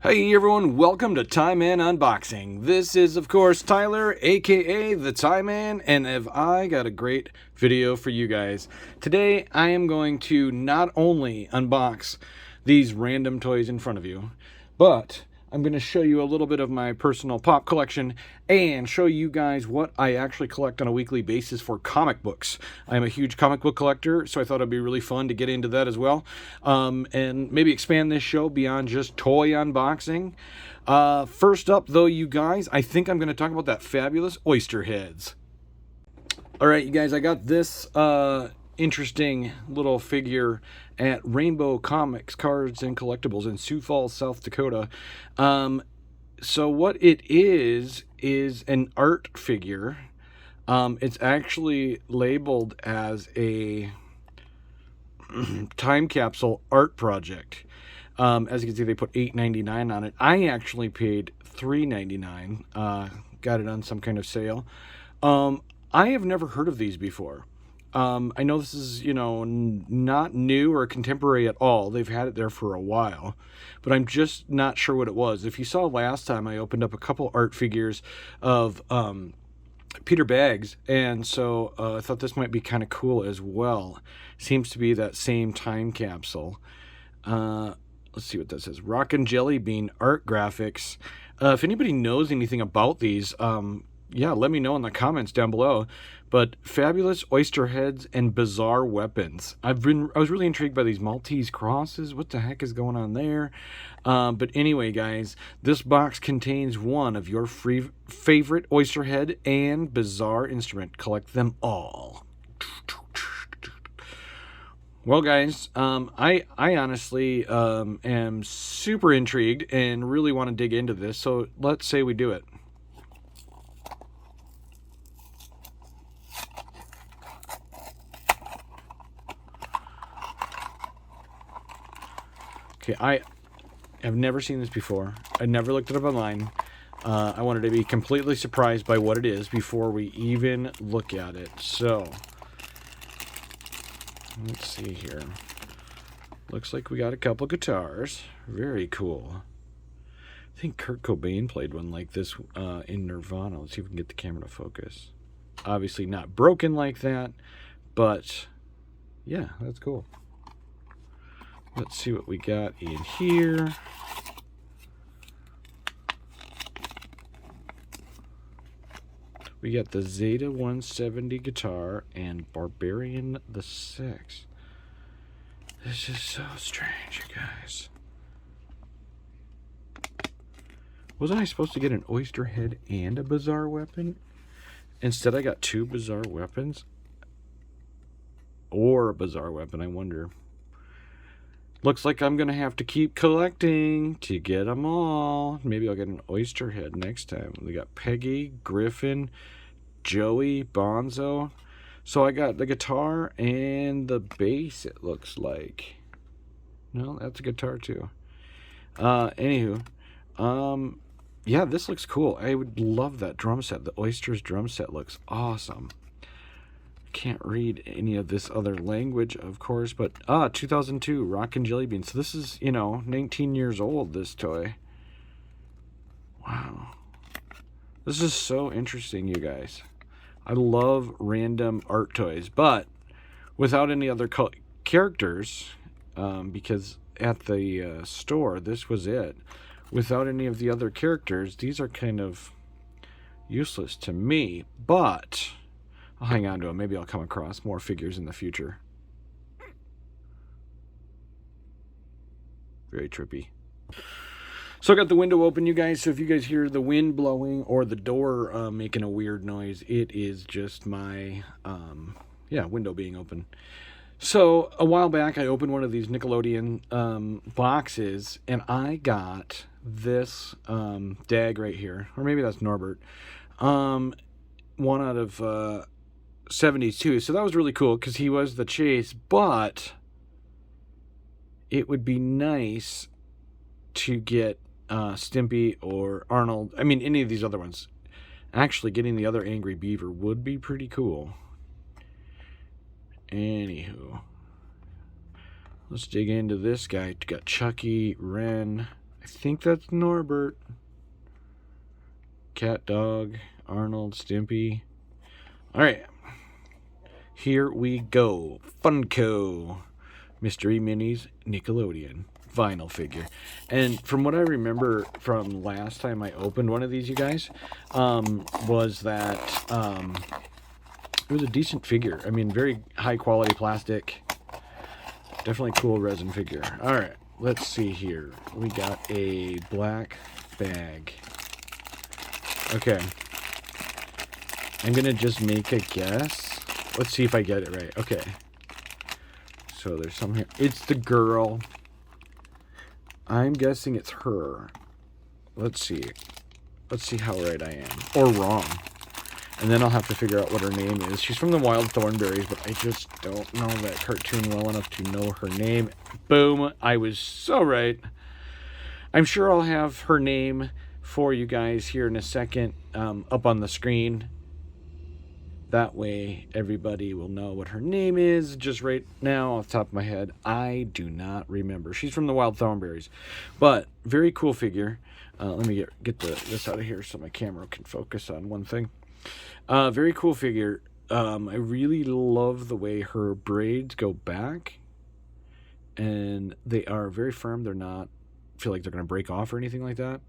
Hey everyone, welcome to Tie Man Unboxing. This is, of course, Tyler, aka the Tie Man, and I got a great video for you guys. Today, I am going to not only unbox these random toys in front of you, but I'm going to show you a little bit of my personal pop collection and show you guys what I actually collect on a weekly basis for comic books. I'm a huge comic book collector, so I thought it'd be really fun to get into that as well, and maybe expand this show beyond just toy unboxing. First up, though, you guys, I think I'm going to talk about that fabulous oyster heads. All right, you guys, I got this interesting little figure at Rainbow Comics Cards and Collectibles in Sioux Falls, South Dakota. So what it is an art figure. It's actually labeled as a time capsule art project. As you can see, they put $8.99 on it. I actually paid $3.99. Got it on some kind of sale. I have never heard of these before. I know this is, not new or contemporary at all. They've had it there for a while, but I'm just not sure what it was. If you saw last time, I opened up a couple art figures of Peter Baggs, and so I thought this might be kind of cool as well. Seems to be that same time capsule. Let's see what that says. Rockin' Jelly Bean Art Graphics. If anybody knows anything about these, yeah, let me know in the comments down below. But fabulous oyster heads and bizarre weapons. I was really intrigued by these Maltese crosses. What the heck is going on there? But anyway, guys, this box contains one of your favorite oyster head and bizarre instrument. Collect them all. Well, guys, I honestly am super intrigued and really want to dig into this. So let's say we do it. Okay, I have never seen this before. I never looked it up online. I wanted to be completely surprised by what it is before we even look at it. So, let's see here. Looks like we got a couple guitars. Very cool. I think Kurt Cobain played one like this in Nirvana. Let's see if we can get the camera to focus. Obviously not broken like that, but yeah, that's cool. Let's see what we got in here. We got the Zeta 170 guitar and Barbarian the 6. This is so strange, you guys. Wasn't I supposed to get an oyster head and a bizarre weapon? Instead, I got two bizarre weapons. Or a bizarre weapon, I wonder. Looks like I'm going to have to keep collecting to get them all. Maybe I'll get an oyster head next time. We got Peggy, Griffin, Joey, Bonzo. So I got the guitar and the bass, it looks like. No, that's a guitar too. Anywho. Yeah, this looks cool. I would love that drum set. The Oysters drum set looks awesome. Can't read any of this other language, of course, but 2002 Rockin' Jelly Bean. So this is 19 years old, this toy. Wow, this is so interesting, you guys. I love random art toys, but without any other characters, because at the store this was it. Without any of the other characters, these are kind of useless to me, but I'll hang on to them. Maybe I'll come across more figures in the future. Very trippy. So I got the window open, you guys. So if you guys hear the wind blowing or the door making a weird noise, it is just my window being open. So a while back, I opened one of these Nickelodeon boxes, and I got this Dag right here, or maybe that's Norbert. One out of 72, so that was really cool because he was the chase, but it would be nice to get Stimpy or Arnold. I mean, any of these other ones. Actually, getting the other Angry Beaver would be pretty cool. Anywho, let's dig into this guy. Got Chucky, Ren. I think that's Norbert. Cat, dog, Arnold, Stimpy. All right. Here we go. Funko. Mystery Minis, Nickelodeon. Vinyl figure. And from what I remember from last time I opened one of these, you guys, was that it was a decent figure. I mean, very high quality plastic. Definitely cool resin figure. All right, let's see here. We got a black bag. Okay. I'm going to just make a guess. Let's see if I get it right. Okay. So there's some here. It's the girl. I'm guessing it's her. Let's see. Let's see how right I am. Or wrong. And then I'll have to figure out what her name is. She's from the Wild Thornberrys, but I just don't know that cartoon well enough to know her name. Boom. I was so right. I'm sure I'll have her name for you guys here in a second up on the screen. That way everybody will know what her name is. Just right now off the top of my head, I do not remember. She's from the Wild Thornberrys. But very cool figure. Let me get this out of here so my camera can focus on one thing. Very cool figure. I really love the way her braids go back. And they are very firm. They're not feel like they're going to break off or anything like that.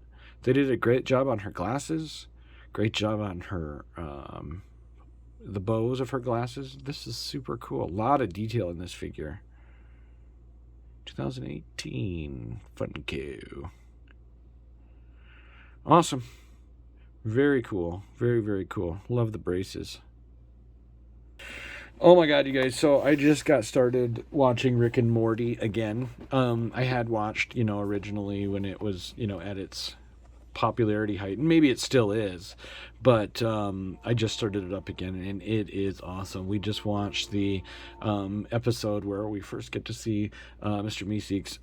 They did a great job on her glasses. Great job on her... the bows of her glasses. This is super cool. A lot of detail in this figure. 2018 Funko. Awesome. Very cool. Very, very cool. Love the braces. Oh my god, you guys. So I just got started watching Rick and Morty again. I had watched, originally when it was, at its popularity height, and maybe it still is, but I just started it up again, and it is awesome. We just watched the episode where we first get to see Mr. Meeseeks,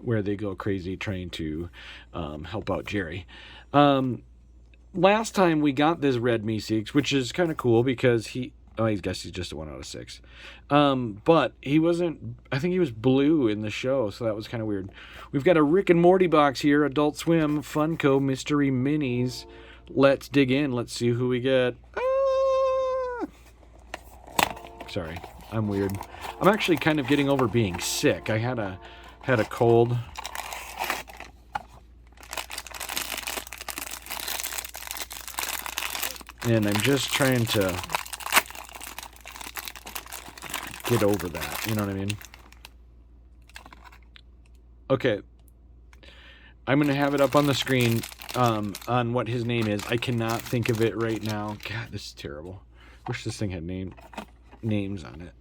where they go crazy trying to help out Jerry. Last time we got this red Meeseeks, which is kind of cool because I guess he's just a 1 out of 6. But he wasn't, I think he was blue in the show, so that was kind of weird. We've got a Rick and Morty box here, Adult Swim, Funko, Mystery Minis. Let's dig in. Let's see who we get. Sorry, I'm weird. I'm actually kind of getting over being sick. I had a cold. And I'm just trying to get over that, you know what I mean? Okay. I'm going to have it up on the screen on what his name is. I cannot think of it right now. God, this is terrible. Wish this thing had names on it.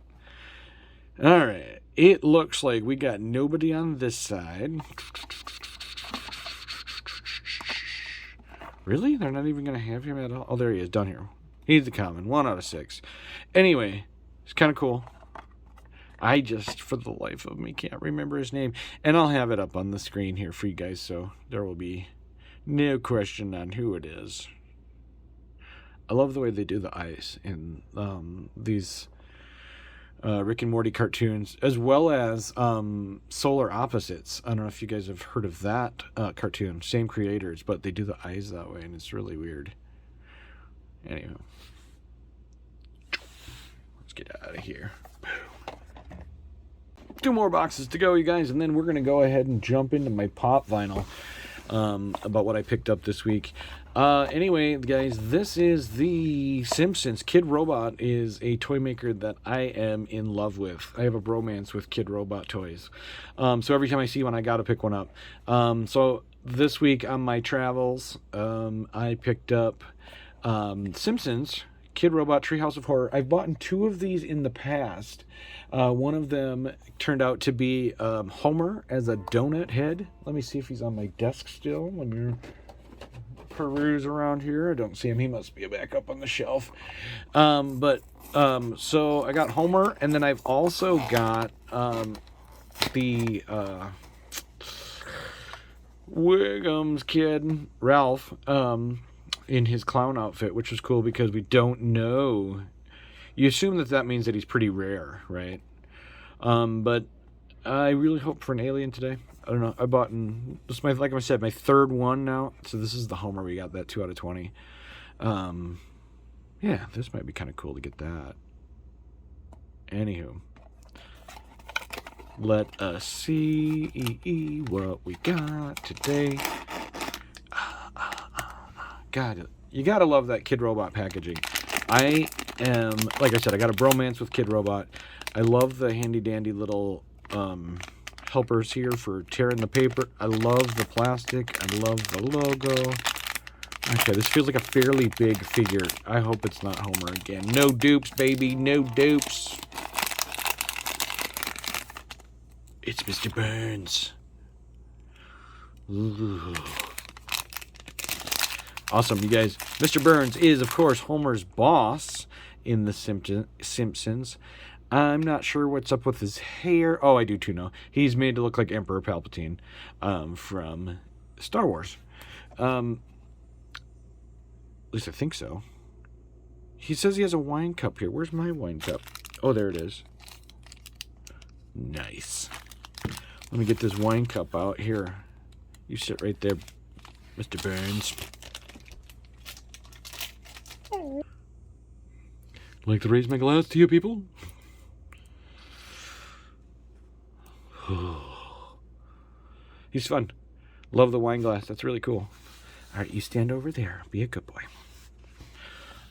All right. It looks like we got nobody on this side. Really? They're not even going to have him at all? Oh, there he is, down here. He's the common, 1 out of 6. Anyway, it's kind of cool. I just, for the life of me, can't remember his name. And I'll have it up on the screen here for you guys, so there will be no question on who it is. I love the way they do the eyes in these Rick and Morty cartoons, as well as Solar Opposites. I don't know if you guys have heard of that cartoon. Same creators, but they do the eyes that way, and it's really weird. Anyway. Let's get out of here. 2 more boxes to go, you guys, and then we're going to go ahead and jump into my Pop vinyl about what I picked up this week. Anyway, guys, this is the Simpsons. Kid Robot is a toy maker that I am in love with. I have a bromance with Kid Robot toys. So every time I see one, I got to pick one up. So this week on my travels, I picked up Simpsons, Kid Robot, Treehouse of Horror. I've bought 2 of these in the past. One of them turned out to be Homer as a donut head. Let me see if he's on my desk still. Let me peruse around here. I don't see him. He must be back up on the shelf. So I got Homer, and then I've also got the Wiggum's kid, Ralph, in his clown outfit, which was cool because we don't know. You assume that means that he's pretty rare, right? But I really hope for an alien today. I don't know. I bought this is like I said, my third one now. So this is the Homer. We got that 2 out of 20. Yeah, this might be kind of cool to get that. Anywho, let us see what we got today. God, you gotta love that Kid Robot packaging. I am, like I said, I got a bromance with Kid Robot. I love the handy dandy little helpers here for tearing the paper. I love the plastic. I love the logo. Okay, this feels like a fairly big figure. I hope it's not Homer again. No dupes, baby. No dupes. It's Mr. Burns. Ooh. Awesome, you guys. Mr. Burns is, of course, Homer's boss in The Simpsons. I'm not sure what's up with his hair. Oh, I do too know. He's made to look like Emperor Palpatine from Star Wars. At least I think so. He says he has a wine cup here. Where's my wine cup? Oh, there it is. Nice. Let me get this wine cup out. Here. You sit right there, Mr. Burns. Like to raise my glass to you people? He's fun. Love the wine glass. That's really cool. All right, you stand over there. Be a good boy.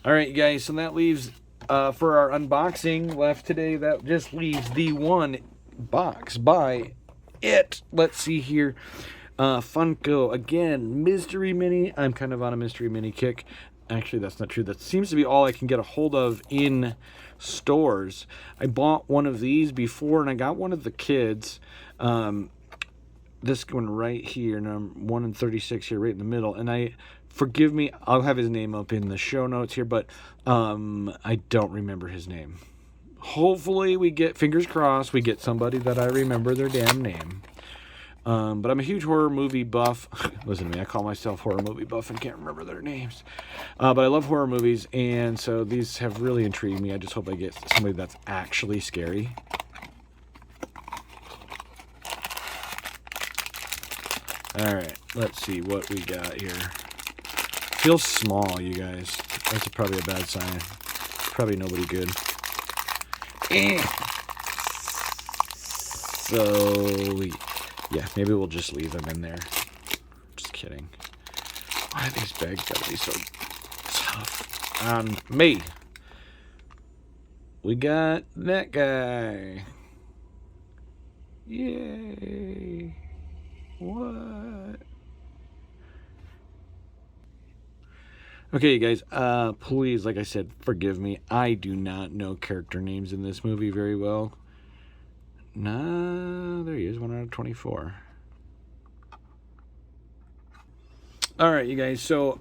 All right, you guys. So that leaves, for our unboxing left today, that just leaves the one box by it. Let's see here. Funko, again, Mystery Mini. I'm kind of on a Mystery Mini kick. Actually, that's not true. That seems to be all I can get a hold of in stores. I bought one of these before, and I got one of the kids. This one right here, and I'm 1 in 36 here, right in the middle. And forgive me, I'll have his name up in the show notes here, but I don't remember his name. Hopefully we get, fingers crossed, we get somebody that I remember their damn name. But I'm a huge horror movie buff. Listen to me, I call myself horror movie buff and can't remember their names. But I love horror movies, and so these have really intrigued me. I just hope I get somebody that's actually scary. Alright, let's see what we got here. Feels small, you guys. That's probably a bad sign. Probably nobody good. So, yeah, maybe we'll just leave them in there. Just kidding. Why are these bags gotta be so tough on me? We got that guy. Yay. What? Okay, you guys, please, like I said, forgive me. I do not know character names in this movie very well. Nah, there he is, 1 out of 24. Alright, you guys, so,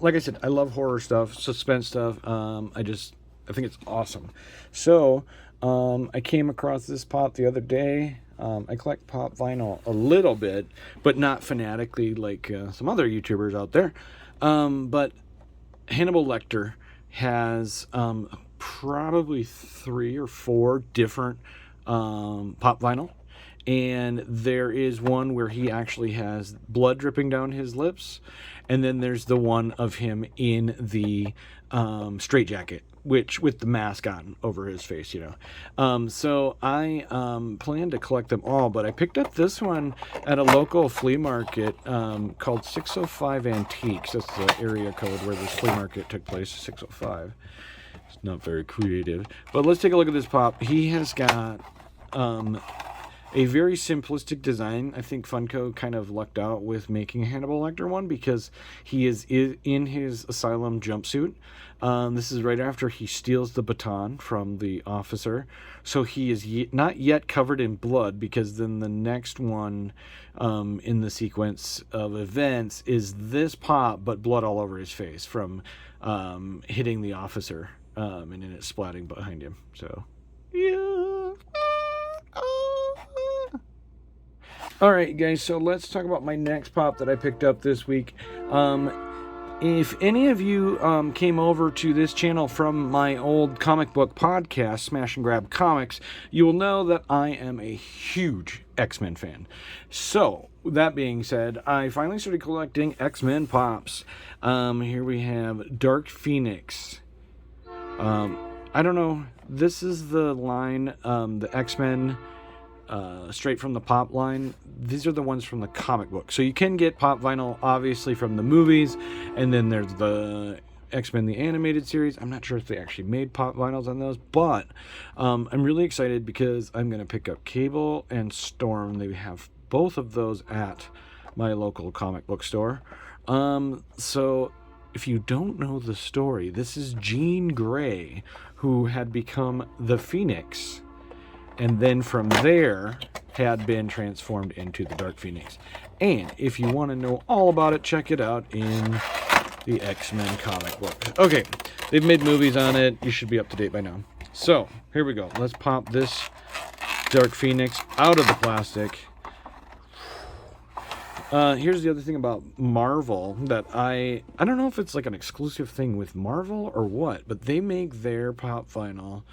like I said, I love horror stuff, suspense stuff. I think it's awesome. So, I came across this pop the other day. I collect pop vinyl a little bit, but not fanatically like some other YouTubers out there. But Hannibal Lecter has probably 3 or 4 different pop vinyl. And there is one where he actually has blood dripping down his lips. And then there's the one of him in the straitjacket, which with the mask on over his face, you know. So I plan to collect them all, but I picked up this one at a local flea market called 605 Antiques. That's the area code where this flea market took place, 605. It's not very creative. But let's take a look at this pop. He has got a very simplistic design. I think Funko kind of lucked out with making a Hannibal Lecter one because he is in his asylum jumpsuit. This is right after he steals the baton from the officer. So he is not yet covered in blood, because then the next one in the sequence of events is this pop, but blood all over his face from hitting the officer and then it splatting behind him. So, yeah. Alright, guys, so let's talk about my next pop that I picked up this week. if any of you came over to this channel from my old comic book podcast, Smash and Grab Comics, you will know that I am a huge X-Men fan. So, that being said, I finally started collecting X-Men Pops. Here we have Dark Phoenix. I don't know, this is the line, the X-Men... straight from the Pop line. These are the ones from the comic book. So you can get Pop vinyl, obviously, from the movies, and then there's the X-Men the animated series. I'm not sure if they actually made Pop vinyls on those, but I'm really excited because I'm going to pick up Cable and Storm. They have both of those at my local comic book store. So if you don't know the story, this is Jean Grey, who had become the Phoenix, and then from there had been transformed into the Dark Phoenix. And if you want to know all about it, check it out in the X-Men comic book. Okay, they've made movies on it. You should be up to date by now. So, here we go. Let's pop this Dark Phoenix out of the plastic. Here's the other thing about Marvel that I don't know if it's like an exclusive thing with Marvel or what, but they make their Pop vinyl...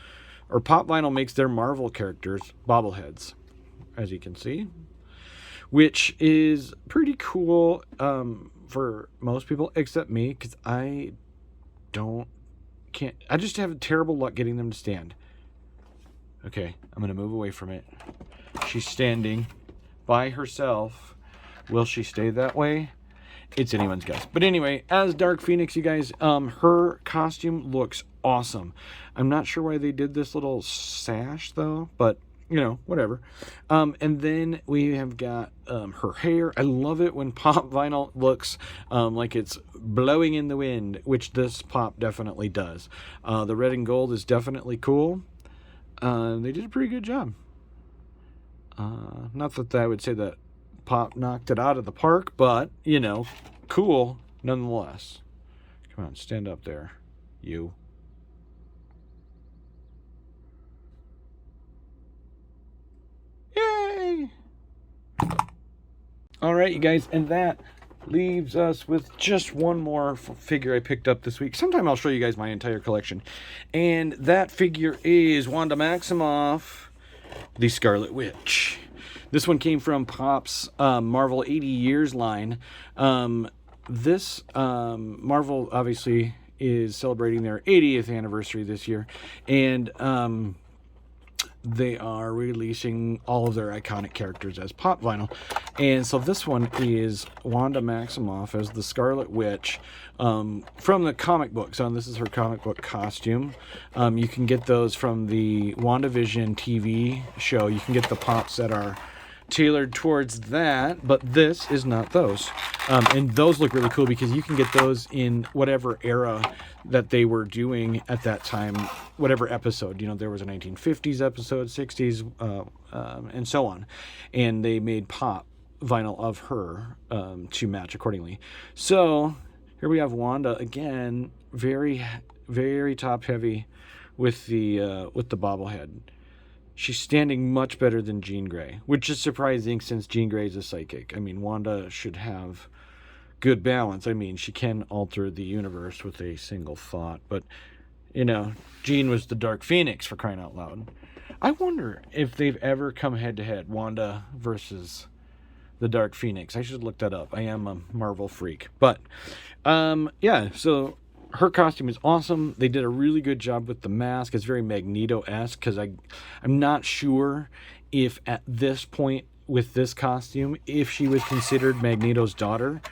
or Pop Vinyl makes their Marvel characters bobbleheads, as you can see, which is pretty cool for most people, except me, because I just have terrible luck getting them to stand. Okay, I'm going to move away from it. She's standing by herself. Will she stay that way? It's anyone's guess. But anyway, as Dark Phoenix, you guys, her costume looks awesome. I'm not sure why they did this little sash, though, but, you know, whatever. And then we have got her hair. I love it when Pop vinyl looks like it's blowing in the wind, which this Pop definitely does. The red and gold is definitely cool. They did a pretty good job. Not that I would say that Pop knocked it out of the park, but, you know, cool nonetheless. Come on, stand up there, you. Yay! All right, you guys, and that leaves us with just one more figure I picked up this week. Sometime I'll show you guys my entire collection. And that figure is Wanda Maximoff, the Scarlet Witch. This one came from Pop's Marvel 80 Years line. This Marvel obviously is celebrating their 80th anniversary this year, and they are releasing all of their iconic characters as Pop vinyl. And so this one is Wanda Maximoff as the Scarlet Witch from the comic book. So this is her comic book costume. You can get those from the WandaVision TV show. You can get the Pops that are tailored towards that, but this is not those. And those look really cool because you can get those in whatever era that they were doing at that time, whatever episode. You know, there was a 1950s episode, 60s, and so on. And they made Pop vinyl of her to match accordingly. So here we have Wanda again, very, very top heavy with the bobblehead. She's standing much better than Jean Grey, which is surprising since Jean Grey is a psychic. I mean, Wanda should have good balance. I mean, she can alter the universe with a single thought, but, you know, Jean was the Dark Phoenix, for crying out loud. I wonder if they've ever come head-to-head, Wanda versus the Dark Phoenix. I should look that up. I am a Marvel freak. But, yeah, so her costume is awesome. They did a really good job with the mask. It's very Magneto-esque, because I'm not sure if at this point with this costume, if she was considered Magneto's daughter.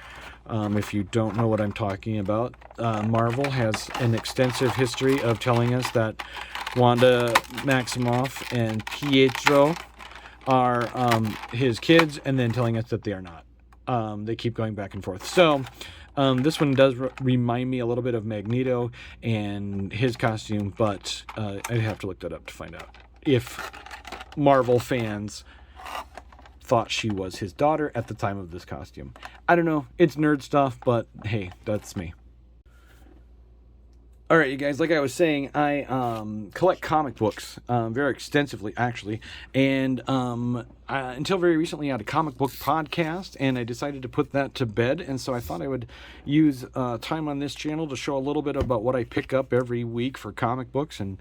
If you don't know what I'm talking about, Marvel has an extensive history of telling us that Wanda Maximoff and Pietro are his kids, and then telling us that they are not. They keep going back and forth. So this one does remind me a little bit of Magneto and his costume, but I'd have to look that up to find out if Marvel fans thought she was his daughter at the time of this costume. I don't know. It's nerd stuff, but hey, that's me. All right, you guys, like I was saying, I collect comic books very extensively, actually. And until very recently, I had a comic book podcast, and I decided to put that to bed. And so I thought I would use time on this channel to show a little bit about what I pick up every week for comic books and,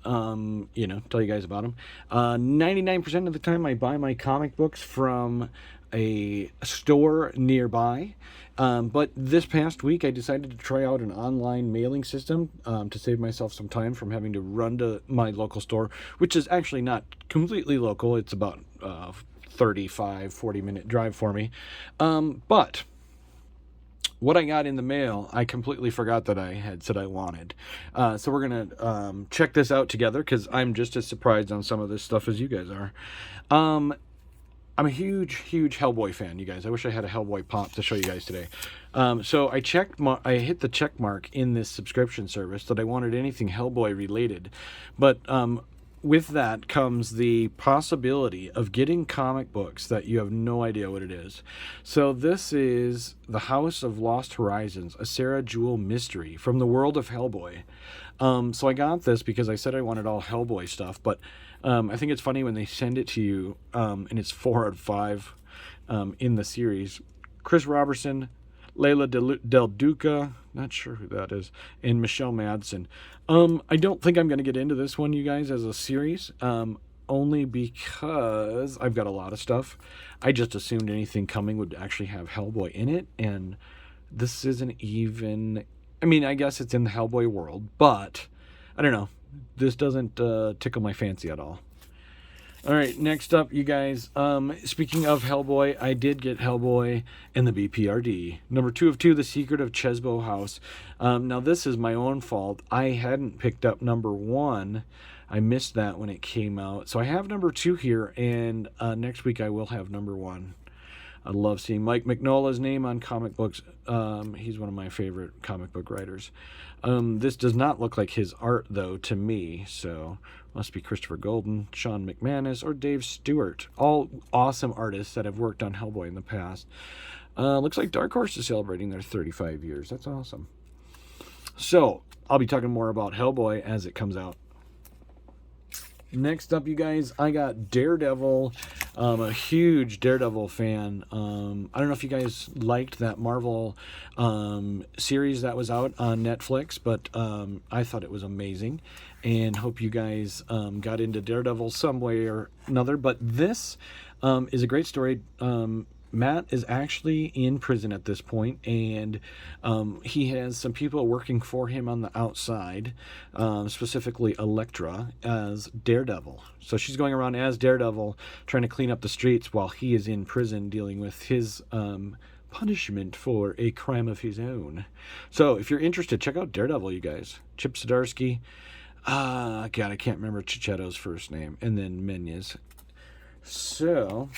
tell you guys about them. 99% of the time, I buy my comic books from a store nearby. But this past week, I decided to try out an online mailing system to save myself some time from having to run to my local store, which is actually not completely local. It's about 40-minute drive for me. But what I got in the mail, I completely forgot that I had said I wanted. So we're going to check this out together because I'm just as surprised on some of this stuff as you guys are. I'm a huge Hellboy fan, you guys. I wish I had a Hellboy pop to show you guys today. So I hit the check mark in this subscription service that I wanted anything Hellboy related. But with that comes the possibility of getting comic books that you have no idea what it is. So this is The House of Lost Horizons, a Sarah Jewell mystery from the world of Hellboy. So I got this because I said I wanted all Hellboy stuff, but I think it's funny when they send it to you, and it's 4 out of 5 in the series. Chris Robertson, Layla Del Duca, not sure who that is, and Michelle Madsen. I don't think I'm going to get into this one, you guys, as a series, only because I've got a lot of stuff. I just assumed anything coming would actually have Hellboy in it, and this isn't even... I mean, I guess it's in the Hellboy world, but I don't know. This doesn't tickle my fancy at all. All right, next up, you guys. Speaking of Hellboy, I did get Hellboy and the BPRD. Number 2 of 2, The Secret of Chesbow House. Now, this is my own fault. I hadn't picked up number 1. I missed that when it came out. So I have number 2 here, and next week I will have number 1. I love seeing Mike Mignola's name on comic books. He's one of my favorite comic book writers. This does not look like his art, though, to me. So must be Christopher Golden, Sean McManus, or Dave Stewart. All awesome artists that have worked on Hellboy in the past. Looks like Dark Horse is celebrating their 35 years. That's awesome. So I'll be talking more about Hellboy as it comes out. Next up, you guys, I got Daredevil. A huge Daredevil fan. I don't know if you guys liked that Marvel series that was out on Netflix, but I thought it was amazing, and hope you guys got into Daredevil some way or another. But this is a great story. Matt is actually in prison at this point, and he has some people working for him on the outside, specifically Elektra as Daredevil. So she's going around as Daredevil, trying to clean up the streets while he is in prison dealing with his punishment for a crime of his own. So if you're interested, check out Daredevil, you guys. Chip Zdarsky. God, I can't remember Chichetto's first name. And then Menyes. So...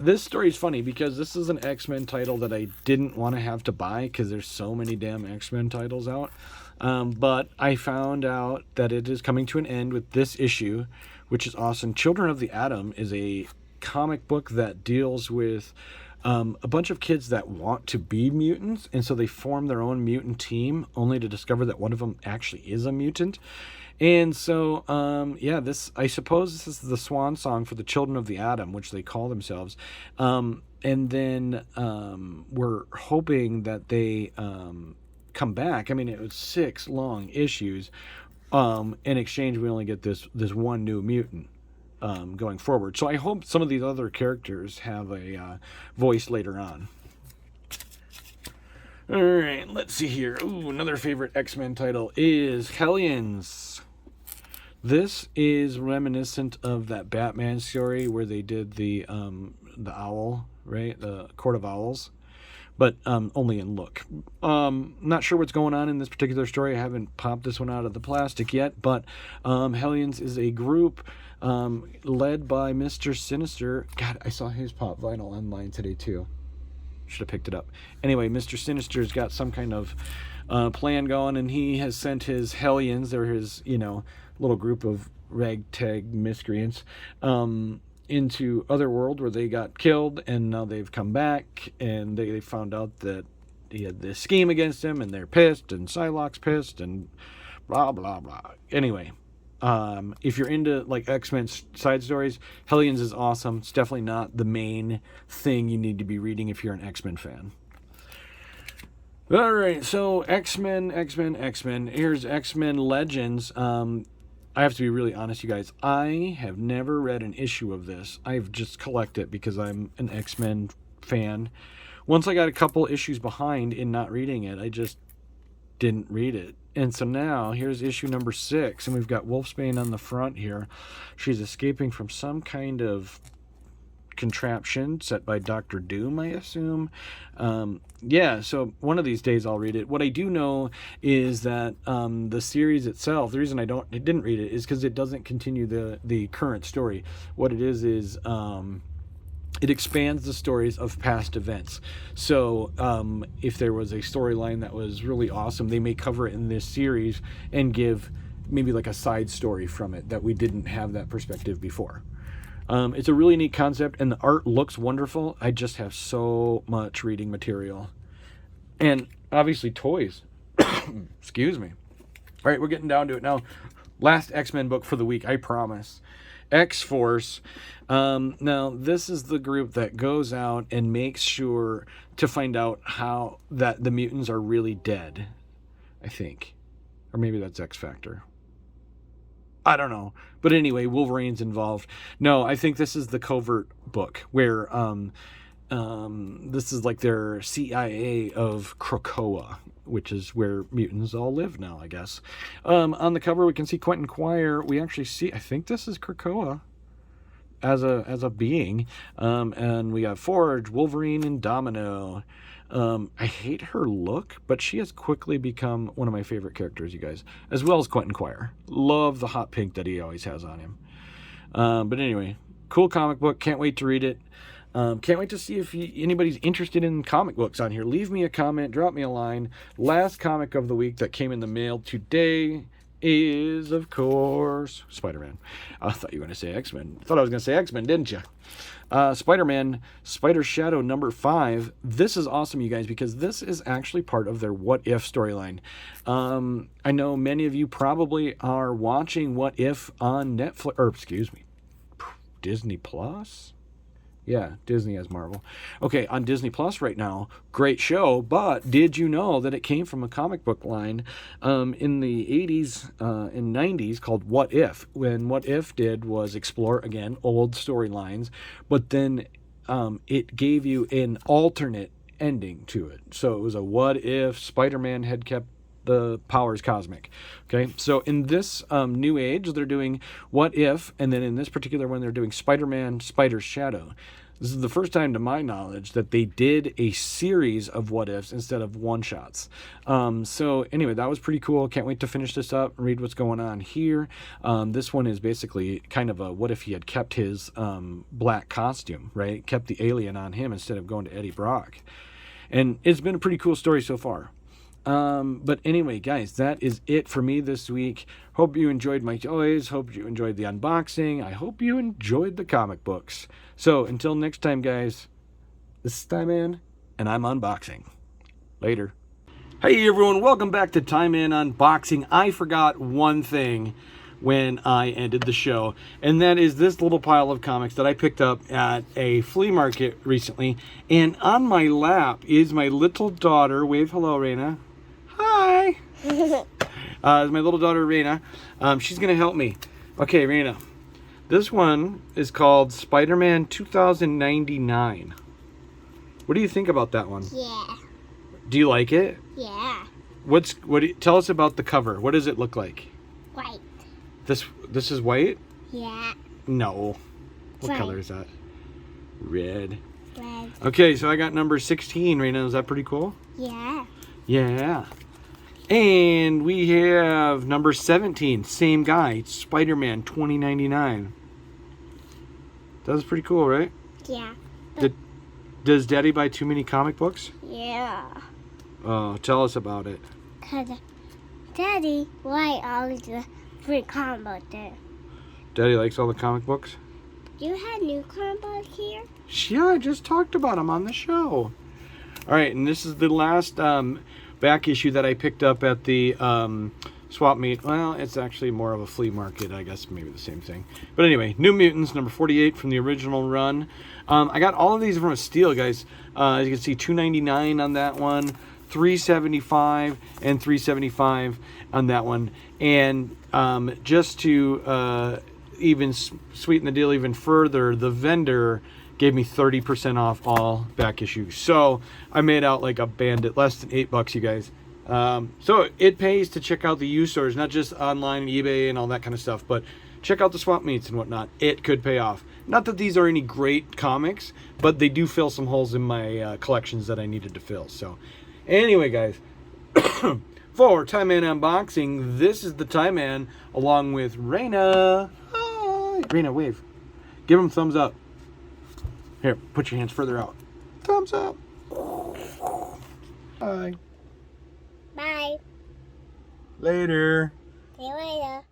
this story is funny because this is an X-Men title that I didn't want to have to buy because there's so many damn X-Men titles out. But I found out that it is coming to an end with this issue, which is awesome. Children of the Atom is a comic book that deals with a bunch of kids that want to be mutants, and so they form their own mutant team only to discover that one of them actually is a mutant. And so, I suppose this is the swan song for the Children of the Atom, which they call themselves. And then we're hoping that they come back. I mean, it was 6 long issues. In exchange, we only get this one new mutant going forward. So I hope some of these other characters have a voice later on. All right, let's see here. Ooh, another favorite X-Men title is Hellions. This is reminiscent of that Batman story where they did the owl, right? The Court of Owls, but only in look. Not sure what's going on in this particular story. I haven't popped this one out of the plastic yet, but Hellions is a group led by Mr. Sinister. God, I saw his pop vinyl online today too. Should have picked it up. Anyway, Mr. Sinister's got some kind of plan going, and he has sent his Hellions, or his, little group of ragtag miscreants, into Otherworld where they got killed, and now they've come back, and they found out that he had this scheme against him, and they're pissed, and Psylocke's pissed, and blah blah blah. Anyway, if you're into like X-Men side stories, Hellions is awesome. It's definitely not the main thing you need to be reading if you're an X-Men fan. All right, so X-Men. Here's X-Men Legends. I have to be really honest, you guys. I have never read an issue of this. I've just collected it because I'm an X-Men fan. Once I got a couple issues behind in not reading it, I just didn't read it. And so now, here's issue number 6, and we've got Wolfsbane on the front here. She's escaping from some kind of contraption set by Dr. Doom, I assume. Yeah, so one of these days I'll read it. What I do know is that the series itself, the reason I didn't read it is because it doesn't continue the current story. What it is it expands the stories of past events. So if there was a storyline that was really awesome, they may cover it in this series and give maybe like a side story from it that we didn't have that perspective before. It's a really neat concept, and the art looks wonderful. I just have so much reading material. And obviously toys. Excuse me. All right, we're getting down to it now. Last X-Men book for the week, I promise. X-Force. Now, this is the group that goes out and makes sure to find out how that the mutants are really dead, I think. Or maybe that's X-Factor. I don't know. But anyway, Wolverine's involved. No, I think this is the covert book where this is like their CIA of Krakoa, which is where mutants all live now, I guess. On the cover, we can see Quentin Quire. We actually see, I think this is Krakoa as a being. And we got Forge, Wolverine, and Domino. I hate her look, but she has quickly become one of my favorite characters, you guys, as well as Quentin Quire. Love the hot pink that he always has on him. But anyway, cool comic book. Can't wait to read it. Can't wait to see if anybody's interested in comic books on here. Leave me a comment, drop me a line. Last comic of the week that came in the mail today is, of course, Spider-Man. I thought you were going to say X-Men. Thought I was going to say X-Men, didn't you? Spider-Man, Spider Shadow number 5. This is awesome, you guys, because this is actually part of their What If storyline. I know many of you probably are watching What If on Netflix, or excuse me, Disney Plus? Yeah, Disney has Marvel. Okay, on Disney Plus right now. Great show, but did you know that it came from a comic book line in the 80s and 90s called What If? When What If did was explore, again, old storylines, but then it gave you an alternate ending to it. So it was a what if Spider-Man had kept the powers cosmic. Okay, so in this new age, they're doing What If, and then in this particular one, they're doing Spider-Man, Spider Shadow. This is the first time, to my knowledge, that they did a series of what ifs instead of one-shots. So anyway, that was pretty cool. Can't wait to finish this up and read what's going on here. This one is basically kind of a what if he had kept his black costume, right? Kept the alien on him instead of going to Eddie Brock. And it's been a pretty cool story so far. But anyway, guys, that is it for me this week. Hope you enjoyed my toys. Hope you enjoyed the unboxing. I hope you enjoyed the comic books. So until next time, guys, this is Time Man, and I'm unboxing. Later. Hey everyone, welcome back to Time Man Unboxing. I forgot one thing when I ended the show, and that is this little pile of comics that I picked up at a flea market recently. And on my lap is my little daughter. Wave hello, Raina. Hi. Is my little daughter, Raina. She's going to help me. Okay, Raina. This one is called Spider-Man 2099. What do you think about that one? Yeah. Do you like it? Yeah. Tell us about the cover. What does it look like? White. This is white? Yeah. No. What Right. color is that? Red. Red. Okay, so I got number 16 right now. Is that pretty cool? Yeah. Yeah. And we have number 17. Same guy. Spider-Man 2099. That's pretty cool, right? Yeah. Does Daddy buy too many comic books? Yeah. Oh, tell us about it. Cause Daddy, why all the free combo there? Daddy likes all the comic books? You had new combo here? Yeah, I just talked about them on the show. All right, and this is the last back issue that I picked up at the swap meet. Well, it's actually more of a flea market, I guess, maybe the same thing. But anyway, New Mutants, number 48 from the original run. I got all of these from a steal, guys. As you can see, $2.99 on that one, $3.75 and $3.75 on that one. And just to even sweeten the deal even further, the vendor gave me 30% off all back issues. So I made out like a bandit, less than $8, you guys. So it pays to check out the used stores, not just online and eBay and all that kind of stuff, but check out the swap meets and whatnot. It could pay off. Not that these are any great comics, but they do fill some holes in my collections that I needed to fill. So anyway, guys, for Time Man Unboxing, this is the Time Man along with Raina. Hi. Raina, wave. Give him thumbs up. Here, put your hands further out. Thumbs up. Bye. Bye. Later. See you later.